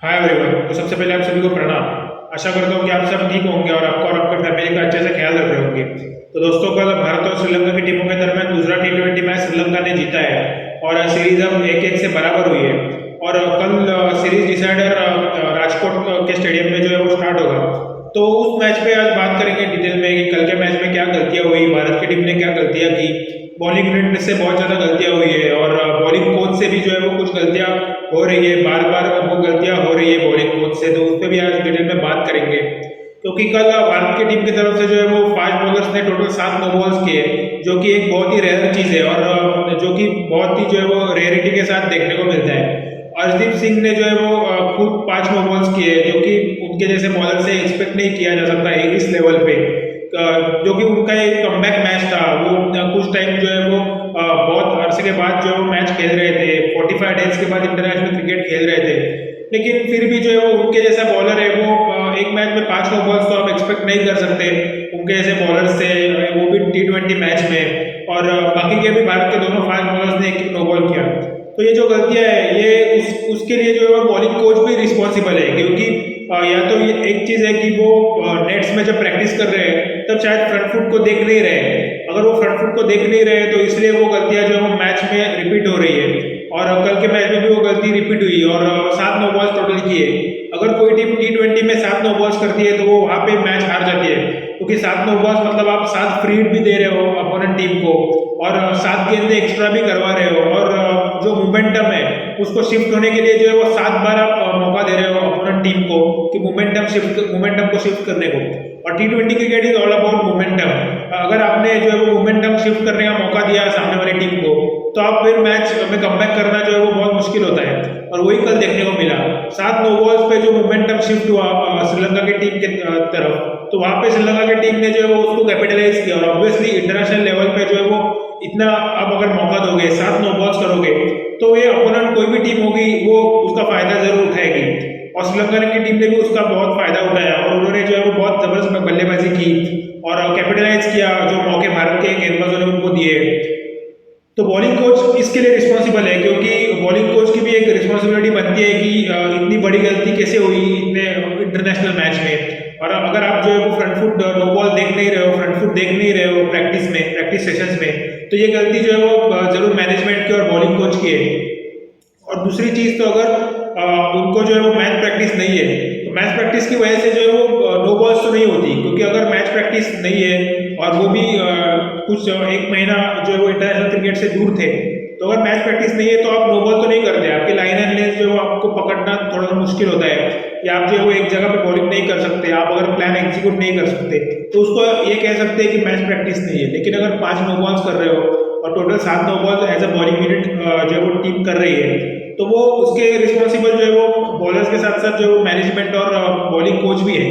Hi everyone. तो सबसे पहले आप सभी को प्रणाम। आशा करता हूँ कि आप सब ठीक होंगे और आपको और आपके फैमिली का अच्छे से ख्याल रख रहे होंगे। तो दोस्तों, कल भारत और श्रीलंका की टीमों के दरमियान दूसरा T20 मैच श्रीलंका ने जीता है और सीरीज अब 1-1 से बराबर हुई है। और कल सीरीज डिसाइडर राजकोट के स्टेडियम में जो है वो स्टार्ट होगा। तो उस मैच पे आज बात करेंगे डिटेल में कि कल के मैच में क्या गलतियां हुई, भारत की टीम ने क्या गलतियां की। बॉलिंग यूनिट से बहुत ज्यादा गलतियां हुई है और बॉलिंग कोच से भी जो है वो कुछ गलतियां हो रही है, बार बार वो गलतियां हो रही है बॉलिंग कोच से। तो उस पर भी आज डिटेल में बात करेंगे, क्योंकि कल भारत की टीम की तरफ से जो है वो 5 बॉलर्स ने टोटल 7 नो बॉल्स किए, जो कि एक बहुत ही रेयर चीज है और जो कि बहुत ही जो है वो रेयरिटी के साथ देखने को मिलता है। अर्शदीप सिंह ने जो है वो खुद 5 नो बॉल्स किए, जो कि उनके जैसे बॉलर से एक्सपेक्ट नहीं किया जा सकता है इस लेवल पे। जो कि उनका एक कमबैक मैच था, वो कुछ टाइम जो है वो बहुत अरसे के बाद जो है वो मैच खेल रहे थे, 45 डेज के बाद इंटरनेशनल क्रिकेट खेल रहे थे। लेकिन फिर भी जो है वो उनके जैसा बॉलर है, वो एक मैच में 5 नो बॉल्स तो आप एक्सपेक्ट नहीं कर सकते उनके जैसे बॉलर से, वो भी T20 मैच में। और बाकी के भी भारत के दोनों 5 बॉलर्स ने एक नो बॉल किया। तो ये जो गलतियां है, ये उसके लिए जो है बॉलिंग कोच भी रिस्पॉन्सिबल है, क्योंकि या तो ये एक चीज है कि वो नेट्स में जब प्रैक्टिस कर रहे हैं तब शायद फ्रंट फुट को देख नहीं रहे। अगर वो फ्रंट फुट को देख नहीं रहे तो इसलिए वो गलतियां जो है वो मैच में रिपीट हो रही है। और कल के मैच में भी वो गलती रिपीट हुई और 7 नो बॉल्स टोटल किए। अगर कोई टीम T20 में 7 नो बॉल्स करती है तो वो वहां पे मैच हार जाती है, क्योंकि 7 नो बॉल्स मतलब आप 7 फ्री हिट भी दे रहे हो अपोनेंट टीम को और 7 गेंदें एक्स्ट्रा भी करवा रहे हो, और जो मोमेंटम है उसको शिफ्ट होने के लिए जो है वो 7 बार आप मौका दे रहे हो अपोनेंट टीम को कि मोमेंटम को शिफ्ट करने को। और T20 cricket is all about momentum. अगर आपने जो है वो मोमेंटम शिफ्ट करने का मौका दिया सामने वाली टीम को, तो आप फिर मैच में कमबैक करना जो है वो बहुत मुश्किल होता है। और वही कल देखने को मिला। 7 नो बॉल्स पे जो मोमेंटम शिफ्ट हुआ श्रीलंका की टीम के तरफ, तो वहां पे श्रीलंका की टीम ने जो है वो उसको कैपिटलाइज किया। और ऑब्वियसली इंटरनेशनल लेवल पे जो है वो इतना आप अगर मौका दोगे, 7 नो बॉल्स करोगे, तो ये अपोनेंट कोई भी टीम होगी वो उसका फायदा जरूर उठाएगी। और श्रीलंका की टीम ने भी उसका बहुत फायदा उठाया और उन्होंने जो है वो बहुत जबरदस्त बल्लेबाजी की और कैपिटलाइज किया जो मौके भारत के गेंदबाजों ने उनको दिए। तो बॉलिंग कोच इसके लिए रिस्पॉन्सिबल है, क्योंकि बॉलिंग कोच की भी एक रिस्पॉन्सिबिलिटी बनती है कि इतनी बड़ी गलती कैसे हुई इतने इंटरनेशनल मैच में। और अगर आप जो है वो फ्रंट फुट नो बॉल देख नहीं रहे हो, फ्रंट फुट देख नहीं रहे हो प्रैक्टिस सेशंस में, तो ये गलती जो है वो जरूर मैनेजमेंट की और बॉलिंग कोच की है। और दूसरी चीज, तो अगर उनको जो है वो मैच प्रैक्टिस नहीं है, तो मैच प्रैक्टिस की वजह से जो है वो नो बॉल्स तो नहीं होती, क्योंकि अगर मैच प्रैक्टिस नहीं है और वो भी कुछ एक महीना जो है वो इंटरनेशनल क्रिकेट से दूर थे, तो अगर मैच प्रैक्टिस नहीं है तो आप नो बॉल तो नहीं करते, आपकी लाइन एंड लेंथ जो है वो आपको पकड़ना थोड़ा सा मुश्किल होता है, या आप जो है वो एक जगह पे बॉलिंग नहीं कर सकते, आप अगर प्लान एग्जीक्यूट नहीं कर सकते, तो उसको ये कह सकते हैं कि मैच प्रैक्टिस नहीं है। लेकिन अगर 5 नो बॉल्स कर रहे हो और total 7 no balls as a bowling unit जो है वो टीम कर रही है, तो वो उसके रिस्पॉन्सिबल जो है वो बॉलर्स के साथ साथ जो मैनेजमेंट और बॉलिंग कोच भी है।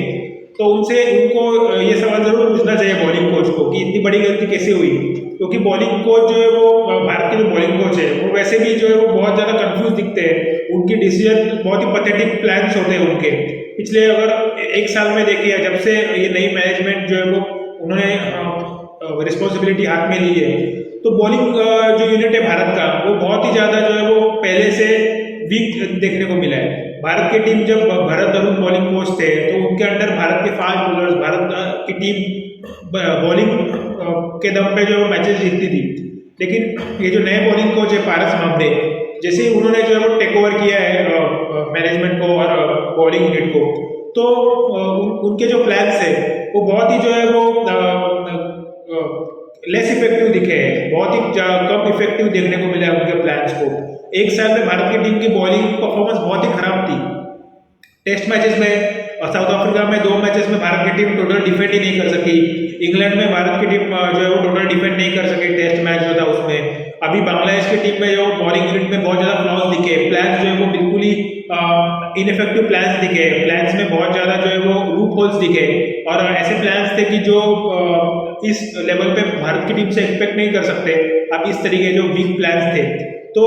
तो उनको ये सवाल जरूर पूछना चाहिए बॉलिंग कोच को कि इतनी बड़ी गलती कैसे हुई, क्योंकि बॉलिंग कोच जो है वो भारत के जो बॉलिंग कोच है वो वैसे भी जो है वो बहुत ज्यादा कंफ्यूज दिखते हैं। उनकी डिसीजन बहुत ही पथेटिक प्लान्स होते हैं उनके। पिछले अगर एक साल में देखिए, जब से ये नई मैनेजमेंट जो है वो उन्होंने रिस्पॉन्सिबिलिटी हाथ में ली है, तो बॉलिंग जो यूनिट है भारत का वो बहुत ही ज्यादा जो है वो पहले से वीक देखने को मिला है। भारत की टीम जब भरत अरुण बॉलिंग कोच थे, तो उनके अंडर भारत के 5 बॉलर्स, भारत की टीम बॉलिंग के दम पे जो मैचेस जीतती थी। लेकिन ये जो नए बॉलिंग कोच है पारस मामरे, जैसे ही उन्होंने जो है वो टेक ओवर किया है मैनेजमेंट को और बॉलिंग यूनिट को, तो उनके जो प्लान्स है वो बहुत ही जो है वो लेस इफेक्टिव दिखे हैं, बहुत ही कम इफेक्टिव देखने को मिला है उनके प्लान्स को। एक साल में भारत की टीम की बॉलिंग परफॉर्मेंस बहुत ही खराब थी। टेस्ट मैचेस में साउथ अफ्रीका में 2 मैचेस में भारत की टीम टोटल डिफेंड ही नहीं कर सकी। इंग्लैंड में भारत की टीम जो है वो टोटल डिफेंड नहीं कर सकी टेस्ट मैच जो था उसमें। अभी बांग्लादेश की टीम में जो बॉलिंग यूनिट में बहुत ज्यादा फ्लॉज दिखे, प्लान्स जो है वो बिल्कुल ही इनइफेक्टिव प्लान्स दिखे, प्लान्स में बहुत ज्यादा जो है वो लूप होल्स दिखे, और ऐसे प्लान्स थे कि जो इस लेवल पे भारत की टीम से एक्सपेक्ट नहीं कर सकते अब इस तरीके जो वीक प्लान्स थे। तो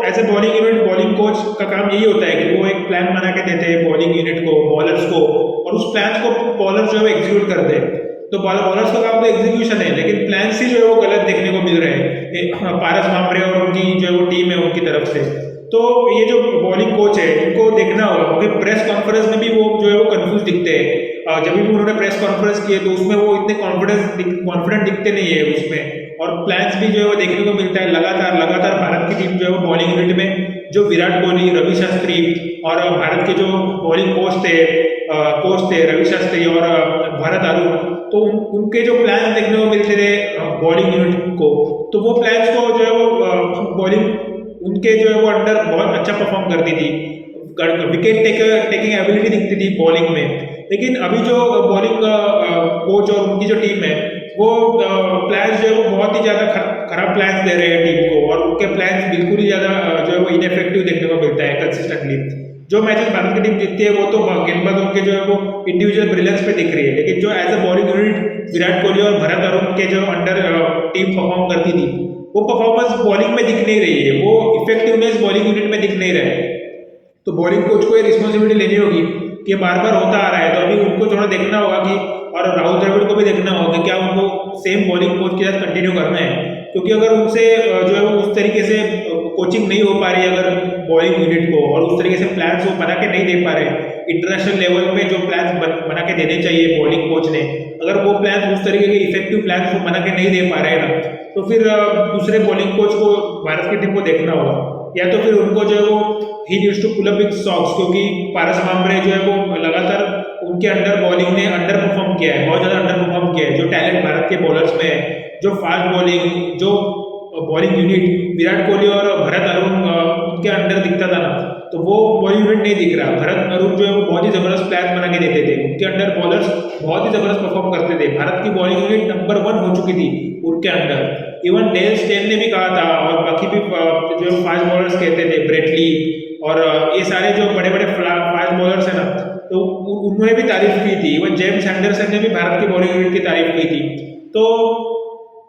as a bowling unit bowling coach का काम यही होता है कि वो एक प्लान बना के देते हैं बॉलिंग यूनिट को, बॉलर्स को, और उस प्लान को बॉलर्स जो है एग्जीक्यूट करते हैं। तो बॉलर्स का काम तो एग्जीक्यूशन है, लेकिन प्लान ही जो है वो गलत देखने को मिल रहे हैं पारस मामरे और उनकी जो है वो टीम है उनकी तरफ से। तो ये जो बॉलिंग कोच है इनको देखना होगा, फिर प्रेस कॉन्फ्रेंस में भी वो जो है वो कंफ्यूज दिखते हैं। जब भी उन्होंने प्रेस कॉन्फ्रेंस की है तो उसमें वो इतने कॉन्फिडेंट दिखते नहीं है उसमें। और प्लान्स भी जो है वो देखने को मिलता है लगातार लगातार भारत की टीम जो है वो बॉलिंग यूनिट में जो विराट कोहली, रवि शास्त्री और भारत के जो बॉलिंग कोच थे रवि शास्त्री और भरत अरुण, तो उनके जो प्लान देखने को मिलते थे बॉलिंग यूनिट को, तो वो प्लान्स को जो है वो बॉलिंग उनके जो है वो अंडर बहुत अच्छा परफॉर्म करती थी। विकेट टेकिंग एबिलिटी दिखती थी बॉलिंग में। लेकिन अभी जो बॉलिंग कोच और उनकी जो टीम है वो प्लान्स जो है वो बहुत ही ज़्यादा खराब प्लान्स दे रहे हैं टीम को, और उनके प्लान्स बिल्कुल ही ज़्यादा जो है वो इनफेक्टिव देखने को मिलता है कंसिस्टेंटली। जो मैचेस भारत की टीम जीतती है वो तो गेंदबाजों के जो है वो इंडिविजुअल ब्रिलियंस पे दिख रही है, लेकिन जो as a bowling unit Virat Kohli और भरत अरुण के जो अंडर टीम परफॉर्म करती थी वो परफॉर्मेंस बॉलिंग में दिख नहीं रही है, वो इफेक्टिवनेस बॉलिंग यूनिट में दिख नहीं रहा है। तो बॉलिंग कोच को ये रिस्पॉन्सिबिलिटी लेनी होगी कि बार बार होता आ रहा है, तो अभी उनको थोड़ा देखना होगा कि, और राहुल द्रविड़ को भी देखना होगा कि क्या उनको सेम बॉलिंग कोच के साथ कंटिन्यू करना है, क्योंकि अगर उनसे जो है वो उस तरीके से कोचिंग नहीं हो पा रही अगर बॉलिंग यूनिट को, और उस तरीके से प्लान्स वो बना के नहीं दे पा रहे इंटरनेशनल लेवल पे जो प्लान्स बना के देने चाहिए बॉलिंग कोच ने, अगर वो प्लान्स उस तरीके के इफेक्टिव प्लान्स वो बना के नहीं दे पा रहे हैं ना, तो फिर दूसरे बॉलिंग कोच को भारत की टीम को देखना होगा, या तो फिर उनको जो है वो ही needs to pull up with socks, क्योंकि पारस मामरे जो है वो लगातार उनके अंडर बॉलिंग ने अंडर परफॉर्म किया है, बहुत ज़्यादा अंडर परफॉर्म किया है। जो टैलेंट भारत के बॉलर्स में है, जो फास्ट बॉलिंग, जो बॉलिंग यूनिट विराट कोहली और भरत अरुण उनके अंडर दिखता था ना, तो वो बॉलिंग यूनिट नहीं दिख रहा। भरत अरुण जो है वो बहुत ही जबरदस्त प्लान बना के देते थे, उनके अंडर बॉलर्स बहुत ही जबरदस्त परफॉर्म करते थे। भारत की बॉलिंग यूनिट नंबर 1 हो चुकी थी उनके अंडर। इवन डेल स्टेन ने भी कहा था, और बाकी भी जो फास्ट बॉलर्स कहते थे, ब्रेटली और ये सारे जो बड़े बड़े फास्ट बॉलर्स हैं ना, तो उन्होंने भी तारीफ की थी। इवन जेम्स एंडरसन ने भी भारत की बॉलिंग यूनिट की तारीफ की थी। तो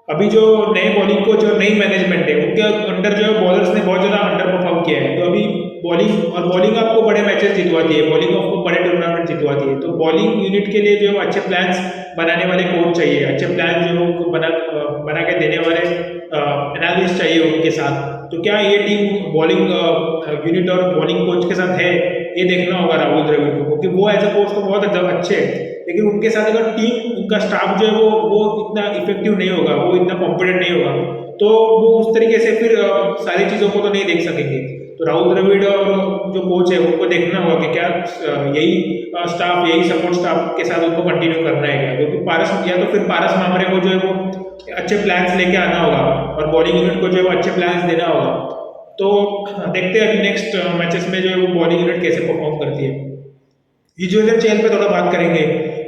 अभी जो नए बॉलिंग कोच और नई मैनेजमेंट है उनके अंडर जो है बॉलर्स ने बहुत ज़्यादा अंडर परफॉर्म किया है। तो अभी बॉलिंग आपको बड़े मैचेस जितवाती है, बॉलिंग आपको बड़े टूर्नामेंट जितवाती है। तो बॉलिंग यूनिट के लिए जो है अच्छे प्लान्स बनाने वाले कोच चाहिए, अच्छे प्लान जो है उनको बना के देने वाले एनालिस्ट चाहिए उनके साथ। तो क्या ये टीम बॉलिंग यूनिट और बॉलिंग कोच के साथ है, ये देखना होगा राहुल द्रविड़ को, क्योंकि वो एज अ कोच तो बहुत अच्छे हैं, लेकिन उनके साथ अगर टीम, उनका स्टाफ जो है वो इतना इफेक्टिव नहीं होगा, वो इतना कॉम्पिटेंट नहीं होगा, तो वो उस तरीके से फिर सारी चीज़ों को तो नहीं देख सकेंगे। तो राहुल द्रविड़ और जो कोच है उनको देखना होगा कि क्या यही स्टाफ, यही सपोर्ट स्टाफ के साथ उनको कंटिन्यू करना है क्या, क्योंकि या तो फिर पारस मामरे को जो है वो अच्छे प्लान्स लेके आना होगा और बॉलिंग यूनिट को जो है वो अच्छे प्लान्स देना होगा। तो देखते हैं अभी नेक्स्ट मैचेस में जो है वो बॉलिंग यूनिट कैसे परफॉर्म करती है। युजवेंद्र चहल पे थोड़ा बात करेंगे।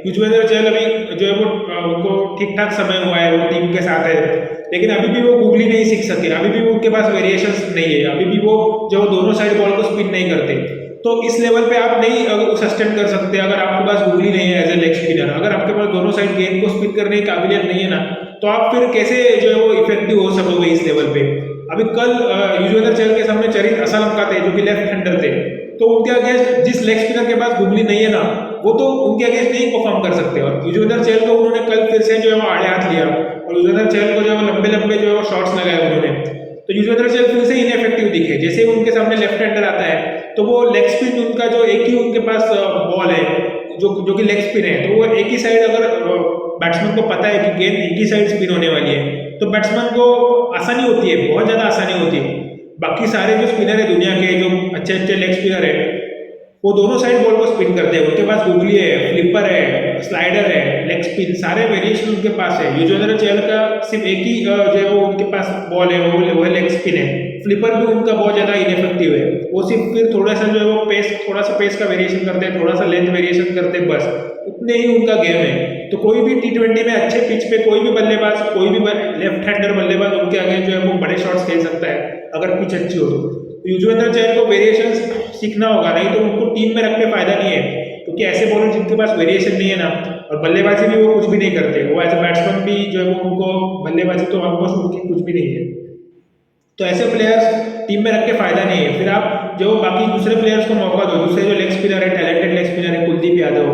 युजवेंद्र चहल अभी जो है वो उनको ठीक ठाक समय हुआ है, वो टीम के साथ है, लेकिन अभी भी वो गूगली नहीं सीख सके, अभी भी उनके पास वेरिएशंस नहीं है, अभी भी वो जो दोनों साइड बॉल को स्पिन नहीं करते। तो इस लेवल पे आप नहीं सस्टेन कर सकते अगर आपके पास गूगली नहीं है एज ए लेग स्पिनर। अगर आपके पास दोनों साइड गेंद को स्पिन करने की काबिलियत नहीं है ना, तो आप फिर कैसे जो है वो इफेक्टिव हो सकोगे इस लेवल पे। अभी कल युजवेंद्र चहल के सामने चरित असलम का थे जो कि लेफ्ट हैंडर थे, तो उनके अगेंस्ट जिस लेग स्पिनर के पास गूगली नहीं है ना, वो तो उनके अगेंस्ट नहीं परफॉर्म कर सकते। और युजवेंद्र चहल को उन्होंने कल फिर से जो है वो आड़े हाथ लिया, और युजवेंद्र चहल को जो है वो लंबे लंबे जो है वो शॉट्स लगाए उन्होंने, तो युजवेंद्र चहल फिर से इनएफेक्टिव दिखे। जैसे ही उनके सामने लेफ्ट हैंडर आता है तो वो लेग स्पिन उनका जो एक ही उनके पास बॉल है जो कि लेग स्पिन है, तो वो एक ही साइड, अगर बैट्समैन को पता है कि गेंद एक ही साइड स्पिन होने वाली है, तो बैट्समैन को आसानी होती है, बहुत ज़्यादा आसानी होती है। बाकी सारे जो स्पिनर है दुनिया के, जो अच्छे अच्छे लेग स्पिनर है, वो दोनों साइड बॉल को स्पिन करते हैं। उनके पास गूगली है, फ्लिपर है, स्लाइडर है, लेग स्पिन, सारे वेरिएशन उनके पास है। युजवेंद्र चहल का सिर्फ एक ही जो है वो उनके पास बॉल है, वो लेग स्पिन है। फ्लिपर भी उनका बहुत ज़्यादा इनफेक्टिव है, वो सिर्फ फिर थोड़ा सा जो है वो थोड़ा सा पेस का वेरिएशन करते हैं, थोड़ा सा लेंथ वेरिएशन करते हैं, बस उतने ही उनका गेम है। तो कोई भी T20 में अच्छे पिच पे कोई भी बल्लेबाज, कोई भी लेफ्ट हैंडर बल्लेबाज उनके आगे जो है वो बड़े शॉट्स खेल सकता है अगर पिच अच्छी हो तो। युजवेंद्र चहल को वेरिएशंस सीखना होगा, नहीं तो उनको टीम में रख के फायदा नहीं है, क्योंकि ऐसे बॉलर जिनके पास वेरिएशन नहीं है ना, और बल्लेबाजी भी वो कुछ भी नहीं करते, वो एज ए बैट्समैन भी जो है वो उनको बल्लेबाजी तो ऑलमोस्ट उनकी कुछ भी नहीं है। तो ऐसे प्लेयर्स टीम में रख के फायदा नहीं है। फिर आप जो बाकी दूसरे प्लेयर्स को मौका दो, दूसरे जो लेग स्पिनर है, टैलेंटेड लेग स्पिनर है, कुलदीप यादव,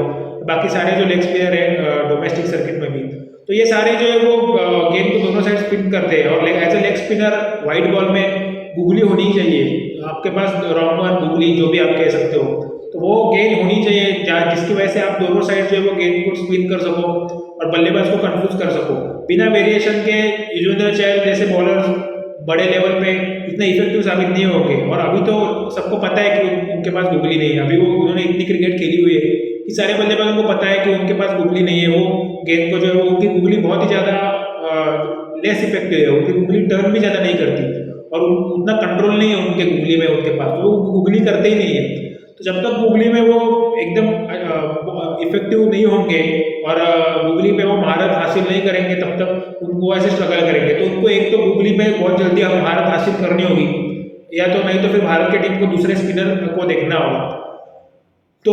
बाकी सारे जो लेग स्पिनर है डोमेस्टिक सर्किट में भी, तो ये सारे जो है वो गेंद को दोनों साइड स्पिन करते हैं। और as a leg spinner white ball में गूगली होनी चाहिए आपके पास, रॉन्ग वन गूगली जो भी आप कह सकते हो। तो वो गेंद होनी चाहिए जिसकी वजह से आप दोनों साइड जो है वो गेंद को स्पिन कर सको और बल्लेबाज को कंफ्यूज कर सको। बिना वेरिएशन के युजवेंद्र चहल जैसे बॉलर बड़े लेवल पे इतने इफेक्टिव साबित नहीं होंगे। और अभी तो सबको पता है कि उनके पास गुगली नहीं है। अभी वो उन्होंने इतनी क्रिकेट खेली हुई है कि सारे बल्लेबाजों को पता है कि उनके पास गुगली नहीं है। वो गेंद को जो है उनकी गुगली बहुत ही ज़्यादा लेस इफेक्टिव है, उनकी गुगली टर्न भी ज़्यादा नहीं करती और उतना कंट्रोल नहीं है उनके गुगली में उनके पास, तो वो गुगली करते ही नहीं है। तो जब तक गुगली में वो एकदम इफेक्टिव नहीं होंगे और गुगली पे वो महारत हासिल नहीं करेंगे तब तक उनको ऐसे स्ट्रगल करेंगे। तो उनको एक तो गुगली पे बहुत जल्दी महारत हासिल करनी होगी, या तो नहीं तो फिर भारत की टीम को दूसरे स्पिनर को देखना होगा। तो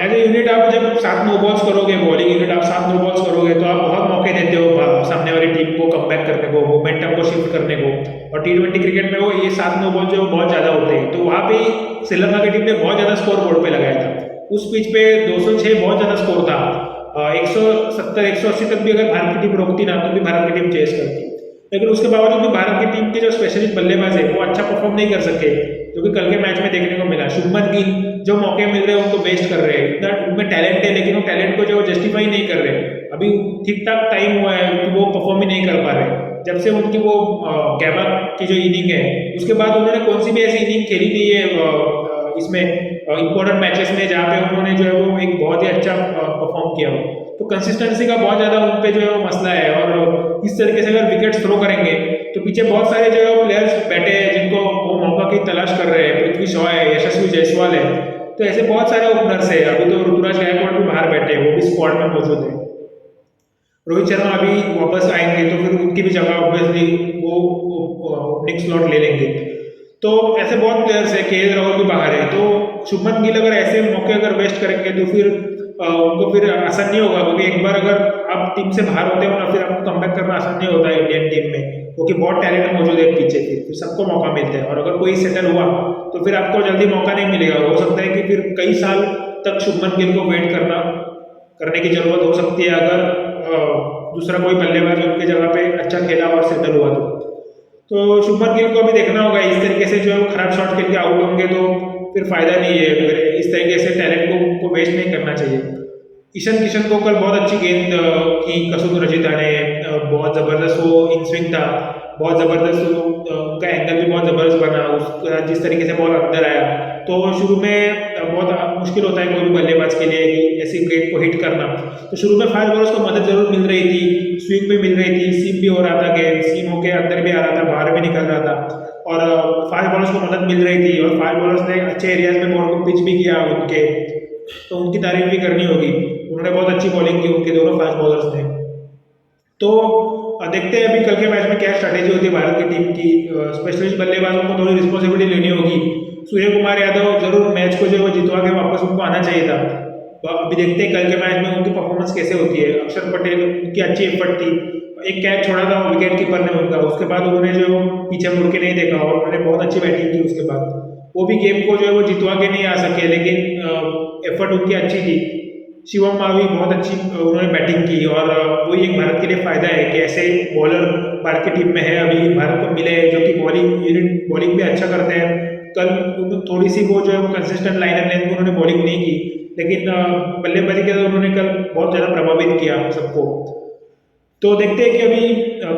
एज ए यूनिट आप जब 7 नो बॉल्स करोगे, बॉलिंग यूनिट आप 7 नो बॉल्स करोगे तो आप बहुत मौके देते हो सामने वाली टीम को कमबैक करने को, मोमेंटम को शिफ्ट करने को। और टी20 क्रिकेट में वो ये 7 नो बॉल जो बहुत ज़्यादा होते हैं। तो वहाँ पे श्रीलंका की टीम ने बहुत ज़्यादा स्कोर बोर्ड पे लगाया था। उस पिच पे 206 बहुत ज़्यादा स्कोर था। 170-180 तक भी अगर भारत की टीम रोकती ना तो भी भारत की टीम चेस करती। लेकिन उसके बावजूद भी भारत की टीम के जो स्पेशलिस्ट बल्लेबाज है वो अच्छा परफॉर्म नहीं कर सके, जो कि कल के मैच में देखने को मिला। शुभमन गिल जो मौके मिल रहे हैं उनको वेस्ट कर रहे हैं। इतना उनमें टैलेंट है लेकिन वो टैलेंट को जो जस्टिफाई नहीं कर रहे। अभी ठीक ठाक टाइम हुआ है कि वो परफॉर्म ही नहीं कर पा रहे। जब से उनकी वो गैबा की जो इनिंग है उसके बाद उन्होंने कौन सी भी ऐसी इनिंग खेली नहीं है इसमें इंपॉर्टेंट मैचेस में जहाँ पे उन्होंने जो है वो एक बहुत ही अच्छा परफॉर्म किया हो। तो कंसिस्टेंसी का बहुत ज़्यादा उन पे जो है वो मसला है। और इस तरीके से अगर विकेट थ्रो करेंगे तो पीछे बहुत सारे जो है वो प्लेयर्स बैठे हैं जिनको वो मौका की तलाश कर रहे हैं। पृथ्वी शॉ है, यशस्वी जायसवाल है, तो ऐसे बहुत सारे ओपनर्स है। अभी तो ऋतुराज गायकवाड़ भी बाहर बैठे हैं, वो भी स्क्वाड में मौजूद है। रोहित शर्मा अभी वापस आएंगे तो फिर उनकी भी जगह ऑब्वियसली वो ओपनिंग स्लॉट ले लेंगे। तो ऐसे बहुत प्लेयर्स है, के राहुल भी बाहर है। तो शुभमन गिल अगर ऐसे मौके अगर वेस्ट करेंगे तो फिर उनको फिर आसान नहीं होगा, क्योंकि एक बार अगर आप टीम से बाहर होते हो ना फिर आपको कमबैक करना आसान नहीं होता है इंडियन टीम में, क्योंकि बहुत टैलेंट मौजूद है पीछे। फिर सबको मौका मिलता है और अगर कोई सेटल हुआ तो फिर आपको जल्दी मौका नहीं मिलेगा। हो सकता है कि फिर कई साल तक शुभमन गिल को वेट करने की जरूरत हो सकती है अगर दूसरा कोई बल्लेबाज उनकी जगह पे अच्छा खेला और सेटल हुआ तो शुभमन गिल को भी देखना होगा। इस तरीके से जो खराब शॉट खेल के आउट होंगे तो फिर फायदा नहीं है। फिर इस तरीके से टैलेंट को वेस्ट नहीं करना चाहिए। ईशान किशन को कल बहुत अच्छी गेंद की कसुम रचिता ने, बहुत ज़बरदस्त वो इन स्विंग था, बहुत ज़बरदस्त उनका एंगल भी बहुत ज़बरदस्त बना। उसका जिस तरीके से बॉल अंदर आया तो शुरू में बहुत मुश्किल होता है कोई भी बल्लेबाज के लिए कि ऐसी गेंद को हिट करना। तो शुरू में फास्ट बॉलर्स को मदद जरूर मिल रही थी, स्विंग भी मिल रही थी, सीम भी हो रहा था, गेंद सीम होकर अंदर भी आ रहा था, बाहर भी निकल रहा था और फास्ट बॉलर्स को मदद मिल रही थी। और फास्ट बॉलर्स ने अच्छे एरियाज में बॉल को पिच भी किया उनके, तो उनकी तारीफ भी करनी होगी। उन्होंने बहुत अच्छी बॉलिंग की उनके दोनों फास्ट बॉलर्स ने। तो देखते हैं अभी कल के मैच में क्या स्ट्रैटेजी होती है भारत की टीम की। स्पेशलिस्ट बल्लेबाजों को थोड़ी रिस्पॉन्सिबिलिटी लेनी होगी। सूर्य कुमार यादव जरूर मैच को जो है वो जितवा के वापस उनको आना चाहिए था। तो अभी देखते हैं कल के मैच में उनकी परफॉर्मेंस कैसे होती है। अक्षर पटेल उनकी अच्छी एफर्ट थी, एक कैच छोड़ा था विकेट कीपर ने उनका, उसके बाद उन्होंने जो पीछे मुड़ के नहीं देखा और उन्होंने बहुत अच्छी बैटिंग की। उसके बाद वो भी गेम को जो है वो जितवा के नहीं आ सके, लेकिन एफर्ट उनकी अच्छी थी। शिवम मावी बहुत अच्छी उन्होंने बैटिंग की और वही एक भारत के लिए फायदा है कि ऐसे बॉलर भारत की टीम में है, अभी भारत को मिले जो कि बॉलिंग भी अच्छा करते हैं। कल थोड़ी सी वो जो है वो कंसिस्टेंट लाइनर लेंथ में उन्होंने बॉलिंग नहीं की, लेकिन बल्लेबाजी के उन्होंने कल बहुत ज़्यादा प्रभावित किया सबको। तो देखते हैं कि अभी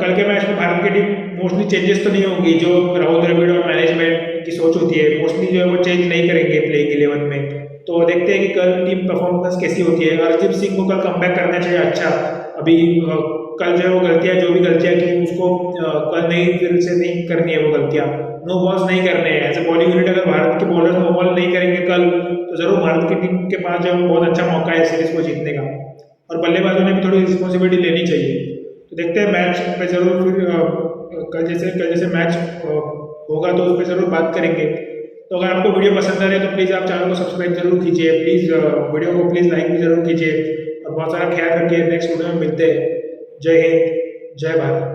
कल के मैच में भारत की टीम मोस्टली चेंजेस तो नहीं होंगी। जो राहुल द्रविड़ और मैनेजमेंट की सोच होती है मोस्टली जो है वो चेंज नहीं करेंगे प्लेइंग 11 में। तो देखते हैं कि कल टीम परफॉर्मेंस कैसी होती है। हरदीप सिंह को कल कमबैक करना चाहिए अच्छा। अभी कल जो है वो गलतियां जो भी गलतियां की उसको कल नहीं फिर से नहीं करनी है वो गलतियां। नो बॉल्स नहीं करने हैं एज ए बॉलिंग यूनिट। अगर भारत के बॉलर नो बॉल नहीं करेंगे कल तो जरूर भारत की टीम के पास जो है बहुत अच्छा मौका है सीरीज को जीतने का। और बल्लेबाजों ने भी थोड़ी रिस्पॉन्सिबिलिटी लेनी चाहिए। तो देखते हैं मैच पे जरूर फिर कल जैसे मैच होगा तो उस पर जरूर बात करेंगे। तो अगर आपको वीडियो पसंद आ रही है तो प्लीज़ आप चैनल को सब्सक्राइब जरूर कीजिए, प्लीज़ वीडियो को प्लीज़ लाइक भी जरूर कीजिए और बहुत सारा ख्याल रखिए। नेक्स्ट वीडियो में मिलते हैं। जय हिंद, जय भारत।